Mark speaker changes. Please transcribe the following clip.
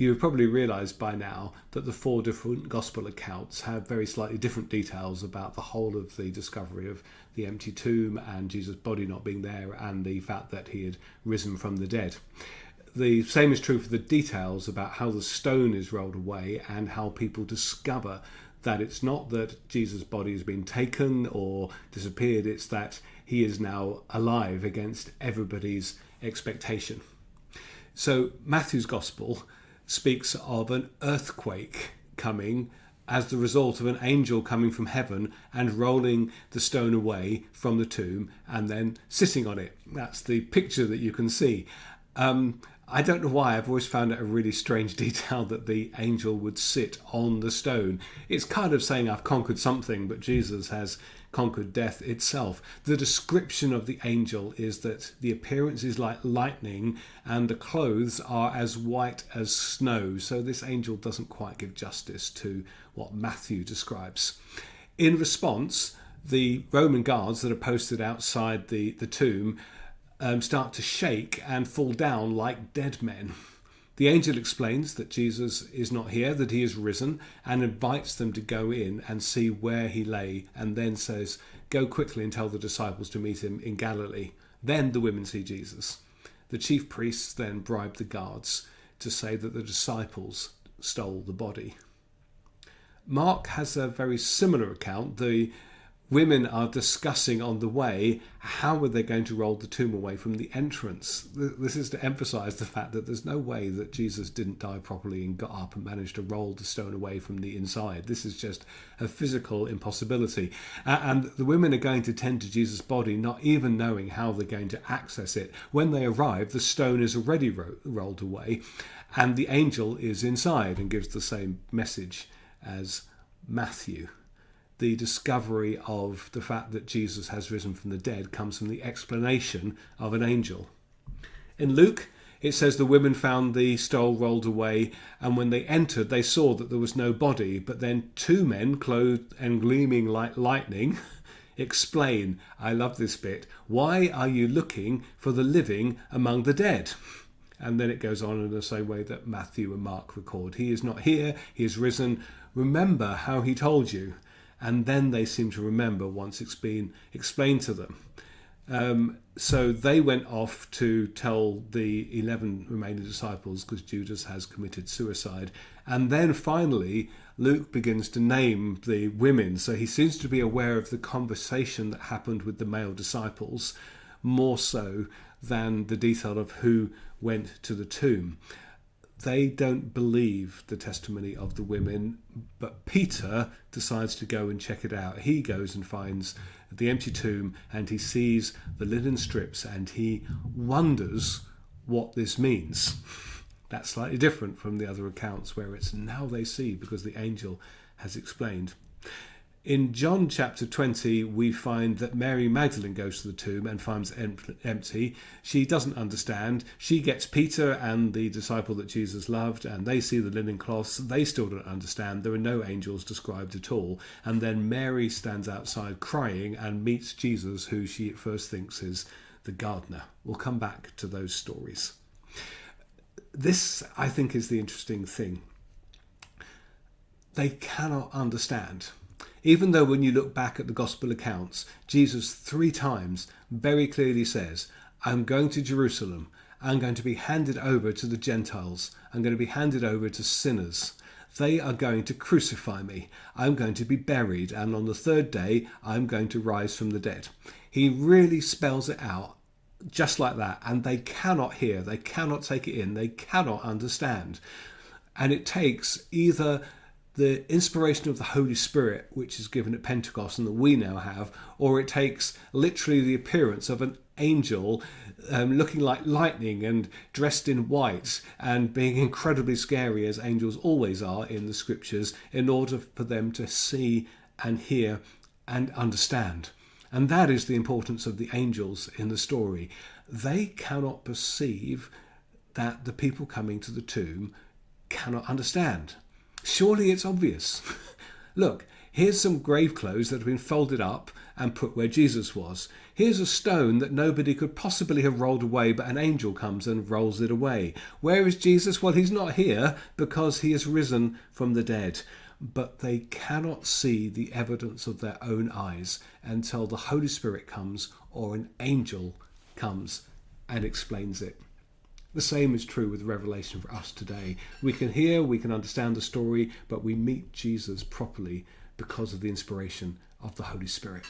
Speaker 1: You've probably realised by now that the 4 different gospel accounts have very slightly different details about the whole of the discovery of the empty tomb and Jesus' body not being there and the fact that he had risen from the dead. The same is true for the details about how the stone is rolled away and how people discover that it's not that Jesus' body has been taken or disappeared, it's that he is now alive against everybody's expectation. So Matthew's Gospel speaks of an earthquake coming as the result of an angel coming from heaven and rolling the stone away from the tomb and then sitting on it. That's the picture that you can see. I don't know why, I've always found it a really strange detail that the angel would sit on the stone. It's kind of saying I've conquered something, but Jesus has conquered death itself. The description of the angel is that the appearance is like lightning and the clothes are as white as snow. So this angel doesn't quite give justice to what Matthew describes. In response, the Roman guards that are posted outside the tomb start to shake and fall down like dead men. The angel explains that Jesus is not here, that he is risen, and invites them to go in and see where he lay, and then says, "Go quickly and tell the disciples to meet him in Galilee." Then the women see Jesus. The chief priests then bribe the guards to say that the disciples stole the body. Mark has a very similar account. The women are discussing on the way how are they going to roll the tomb away from the entrance. This is to emphasise the fact that there's no way that Jesus didn't die properly and got up and managed to roll the stone away from the inside. This is just a physical impossibility. And the women are going to tend to Jesus' body, not even knowing how they're going to access it. When they arrive, the stone is already rolled away and the angel is inside and gives the same message as Matthew. The discovery of the fact that Jesus has risen from the dead comes from the explanation of an angel. In Luke, it says the women found the stone rolled away, and when they entered, they saw that there was no body. But then 2 men, clothed and gleaming like lightning, explain, I love this bit, "Why are you looking for the living among the dead?" And then it goes on in the same way that Matthew and Mark record. He is not here, he is risen. Remember how he told you. And then they seem to remember once it's been explained to them. So they went off to tell the 11 remaining disciples because Judas has committed suicide. And then finally, Luke begins to name the women. So he seems to be aware of the conversation that happened with the male disciples, more so than the detail of who went to the tomb. They don't believe the testimony of the women, but Peter decides to go and check it out. He goes and finds the empty tomb and he sees the linen strips and he wonders what this means. That's slightly different from the other accounts where it's now they see because the angel has explained. In John chapter 20, we find that Mary Magdalene goes to the tomb and finds it empty. She doesn't understand. She gets Peter and the disciple that Jesus loved, and they see the linen cloths. They still don't understand. There are no angels described at all. And then Mary stands outside crying and meets Jesus, who she at first thinks is the gardener. We'll come back to those stories. This, I think, is the interesting thing. They cannot understand. Even though when you look back at the gospel accounts, Jesus 3 times very clearly says, I'm going to Jerusalem. I'm going to be handed over to the Gentiles. I'm going to be handed over to sinners. They are going to crucify me. I'm going to be buried. And on the 3rd day, I'm going to rise from the dead. He really spells it out just like that. And they cannot hear. They cannot take it in. They cannot understand. And it takes either the inspiration of the Holy Spirit, which is given at Pentecost and that we now have, or it takes literally the appearance of an angel looking like lightning and dressed in white and being incredibly scary, as angels always are in the scriptures, in order for them to see and hear and understand. And that is the importance of the angels in the story. They cannot perceive that the people coming to the tomb cannot understand. Surely it's obvious. Look, Here's some grave clothes that have been folded up and put where Jesus was. Here's a stone that nobody could possibly have rolled away, but an angel comes and rolls it away. Where is Jesus? Well, he's not here because he has risen from the dead. But they cannot see the evidence of their own eyes until the Holy Spirit comes or an angel comes and explains it. The same is true with Revelation for us today. We can hear, we can understand the story, but we meet Jesus properly because of the inspiration of the Holy Spirit.